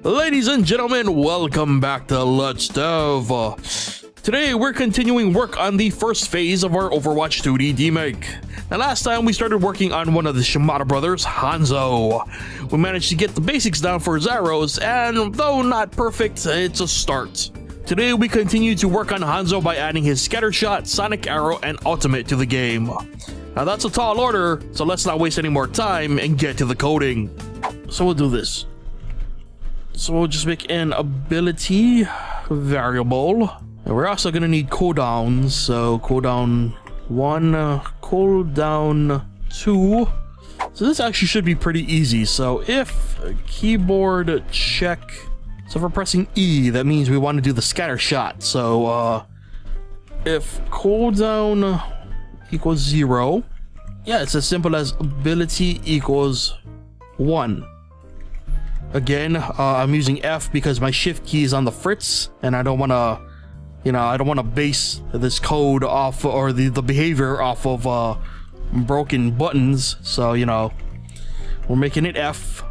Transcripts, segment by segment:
Ladies and gentlemen, welcome back to Let's Dev. Today we're continuing work on the first phase of our Overwatch 2D Demake. Now last time we started working on one of the Shimada brothers, Hanzo. We managed to get the basics down for his arrows, and though not perfect, it's a start. Today we continue to work on Hanzo by adding his scatter shot, sonic arrow, and ultimate to the game. Now that's a tall order, so let's not waste any more time and get to the coding. So we'll do this. So we'll just make an ability variable. And we're also gonna need cooldowns. So cooldown 1, cooldown 2. So this actually should be pretty easy. So if keyboard check. So if we're pressing E, that means we want to do the scatter shot. So if cooldown equals 0. Yeah, it's as simple as ability equals 1. Again, I'm using F because my shift key is on the fritz, and I don't want to, I don't want to base this code off, or the behavior off of broken buttons. So, we're making it F.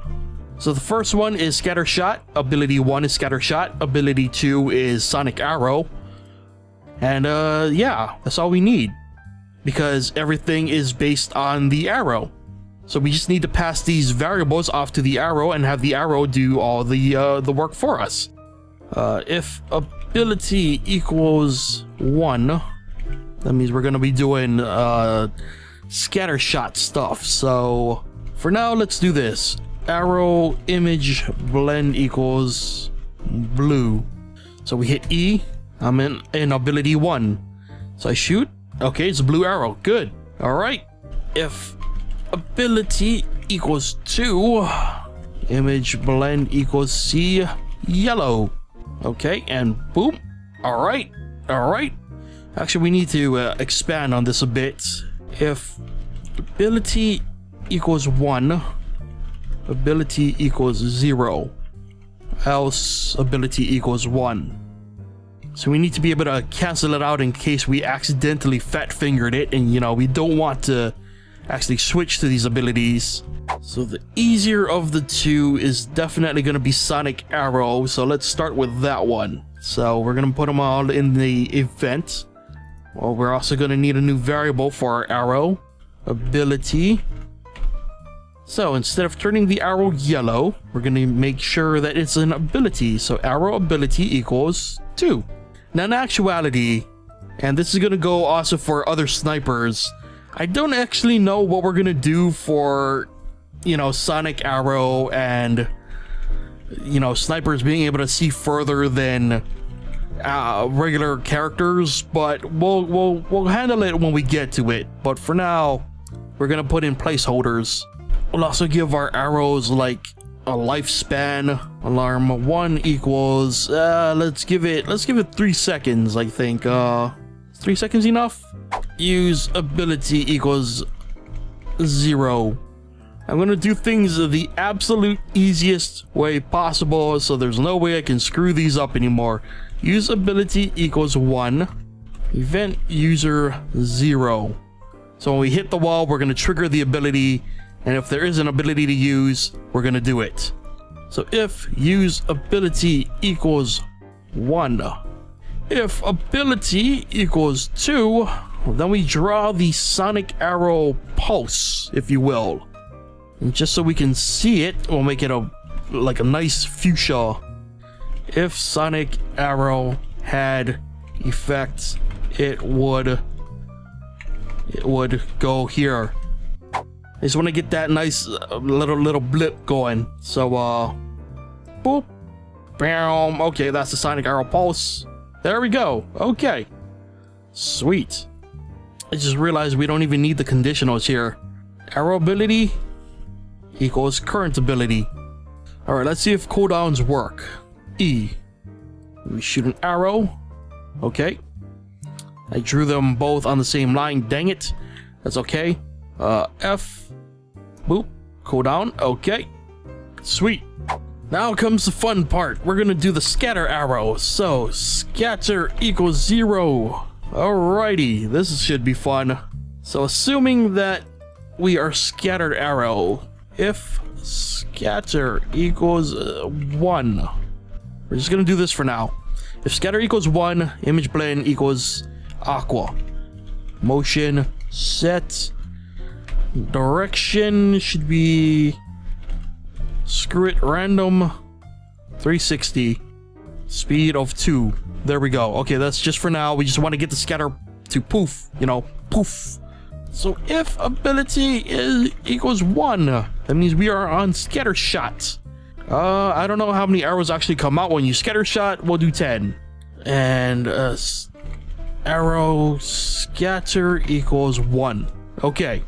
So the first one is scatter shot. Ability 1 is scatter shot. Ability 2 is sonic arrow. And yeah, that's all we need, because everything is based on the arrow. So we just need to pass these variables off to the arrow and have the arrow do all the work for us. If ability equals 1, that means we're gonna be doing scatter shot stuff. So for now, let's do this. Arrow image blend equals blue. So we hit E. I'm in ability 1. So I shoot. Okay, it's a blue arrow. Good. All right. If ability equals 2, image blend equals C, yellow. Okay, and boom. All right. Actually, we need to expand on this a bit. If ability equals 1, ability equals 0, else ability equals 1. So we need to be able to cancel it out in case we accidentally fat fingered it, and we don't want to actually switch to these abilities. So the easier of the two is definitely going to be sonic arrow, so let's start with that one. So we're going to put them all in the event. Well, we're also going to need a new variable for our arrow, ability. So instead of turning the arrow yellow, we're going to make sure that it's an ability. So arrow ability equals 2. Now in actuality, and this is going to go also for other snipers, I don't actually know what we're gonna do for, sonic arrow and, snipers being able to see further than regular characters, but we'll handle it when we get to it. But for now, we're gonna put in placeholders. We'll also give our arrows like a lifespan. Alarm 1 equals let's give it 3 seconds. I think 3 seconds enough. Use ability equals 0. I'm gonna do things the absolute easiest way possible, so there's no way I can screw these up anymore. Use ability equals 1. Event user 0. So when we hit the wall, we're gonna trigger the ability, and if there is an ability to use, we're gonna do it. So if use ability equals 1. If ability equals 2, then we draw the sonic arrow pulse, if you will. And just so we can see it, we'll make it like a nice fuchsia. If sonic arrow had effect, it would go here. I just want to get that nice little blip going. So boop, bam. Okay, that's the sonic arrow pulse. There we go. Okay, sweet. I just realized we don't even need the conditionals here. Arrow ability equals current ability. All right, let's see if cooldowns work. E. We shoot an arrow. Okay. I drew them both on the same line. Dang it. That's okay. F. Boop. Cooldown. Okay. Sweet. Now comes the fun part. We're gonna do the scatter arrow. So scatter equals 0. Alrighty, this should be fun. So assuming that we are scattered arrow, if scatter equals 1. We're just gonna do this for now. If scatter equals 1, image blend equals aqua. Motion set. Direction should be, screw it, random 360. Speed of 2. There we go. Okay, that's just for now. We just want to get the scatter to poof, you know, poof. So if ability equals 1, that means we are on scatter shot. I don't know how many arrows actually come out when you scatter shot. We'll do 10. And arrow scatter equals 1. Okay.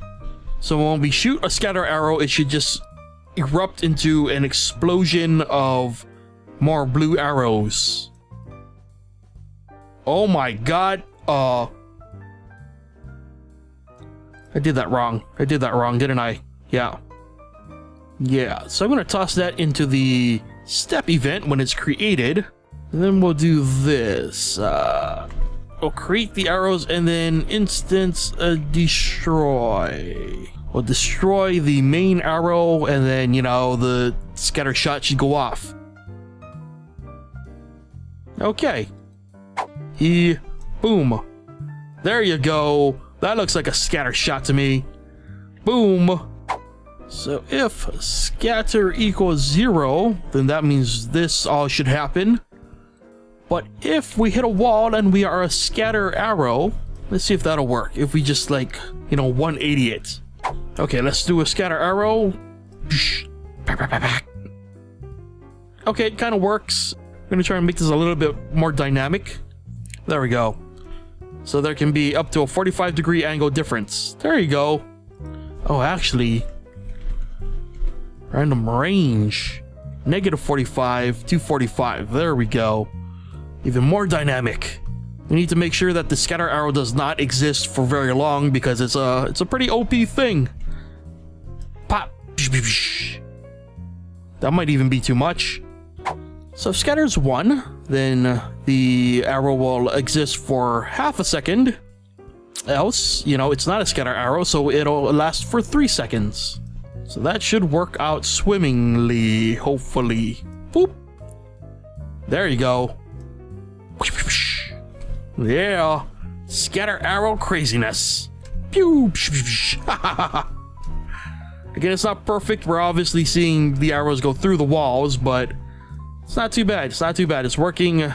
So when we shoot a scatter arrow, it should just erupt into an explosion of more blue arrows. Oh my god. I did that wrong. I did that wrong, didn't I? Yeah. Yeah, so I'm gonna toss that into the step event when it's created. And then we'll do this. We'll create the arrows and then instance destroy. We'll destroy the main arrow and then, you know, the scatter shot should go off. Okay. Boom. There you go. That looks like a scatter shot to me. Boom. So if scatter equals 0, then that means this all should happen. But if we hit a wall and we are a scatter arrow, let's see if that'll work. If we just, like, you know, 180 it. Okay, let's do a scatter arrow. Okay, it kind of works. I'm gonna try and make this a little bit more dynamic. There we go. So there can be up to a 45-degree angle difference. There you go. Oh, actually, random range. -45 to 45. There we go. Even more dynamic. We need to make sure that the scatter arrow does not exist for very long because it's a pretty OP thing. Pop. That might even be too much. So if scatter's 1, then the arrow will exist for half a second. Else, you know, it's not a scatter arrow, so it'll last for 3 seconds. So that should work out swimmingly, hopefully. Boop. There you go. Yeah. Scatter arrow craziness. Pew. Again, it's not perfect. We're obviously seeing the arrows go through the walls, but it's not too bad. It's not too bad. It's working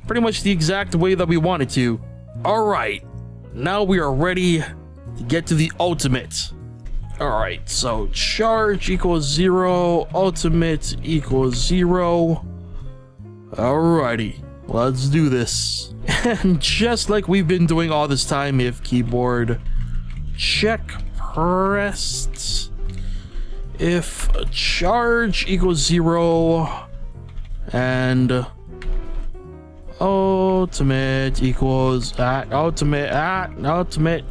pretty much the exact way that we want it to. All right. Now we are ready to get to the ultimate. All right. So charge equals 0. Ultimate equals 0. Alrighty. Let's do this. And just like we've been doing all this time, if keyboard check pressed, if charge equals 0 and ultimate equals ultimate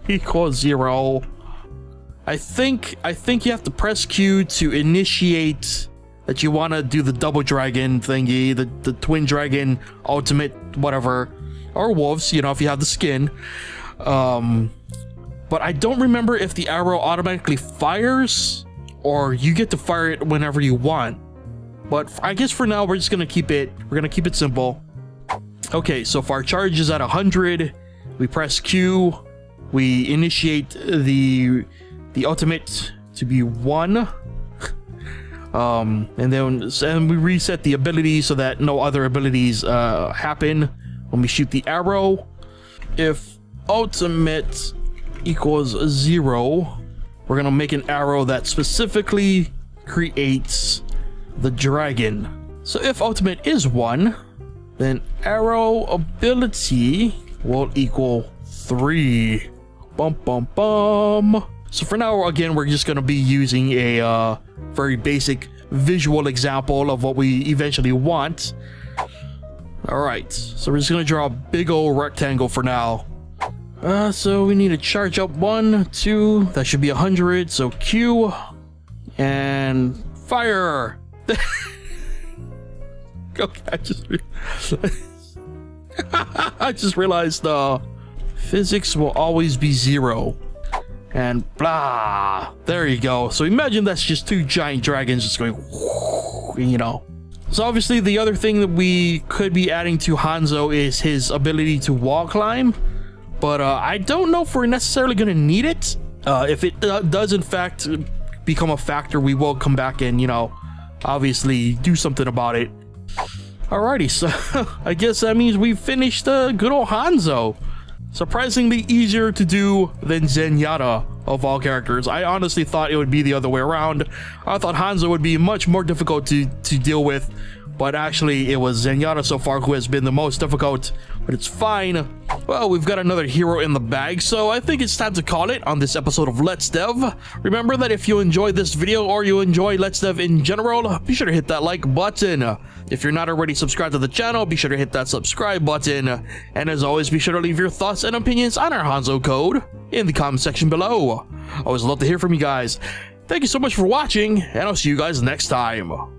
equals 0. I think you have to press Q to initiate that you want to do the double dragon thingy, the twin dragon ultimate whatever, or wolves, you know, if you have the skin. But I don't remember if the arrow automatically fires or you get to fire it whenever you want. But I guess for now we're just gonna keep it simple. Okay, so if our charge is at 100, we press Q, we initiate the ultimate to be 1. And then we reset the ability so that no other abilities happen when we shoot the arrow. If ultimate equals 0, we're gonna make an arrow that specifically creates the dragon. So if ultimate is 1, then arrow ability will equal 3. Bum bum bum. So for now, again, we're just gonna be using a very basic visual example of what we eventually want. All right, so we're just gonna draw a big old rectangle for now. So we need to charge up 1, 2, that should be 100. So Q and fire. Okay, I just realized physics will always be 0. and blah. There you go. So imagine that's just two giant dragons just going, you know. So obviously the other thing that we could be adding to Hanzo is his ability to wall climb, but I don't know if we're necessarily going to need it. If it does in fact become a factor, we will come back and, you know, obviously do something about it. Alrighty, so I guess that means we've finished good old Hanzo. Surprisingly easier to do than Zenyatta of all characters. I honestly thought it would be the other way around. I thought Hanzo would be much more difficult to deal with, but actually it was Zenyatta so far who has been the most difficult, but it's fine. Well, we've got another hero in the bag, so I think it's time to call it on this episode of Let's Dev. Remember that if you enjoyed this video or you enjoy Let's Dev in general, be sure to hit that like button. If you're not already subscribed to the channel, be sure to hit that subscribe button. And as always, be sure to leave your thoughts and opinions on our Hanzo code in the comment section below. I always love to hear from you guys. Thank you so much for watching, and I'll see you guys next time.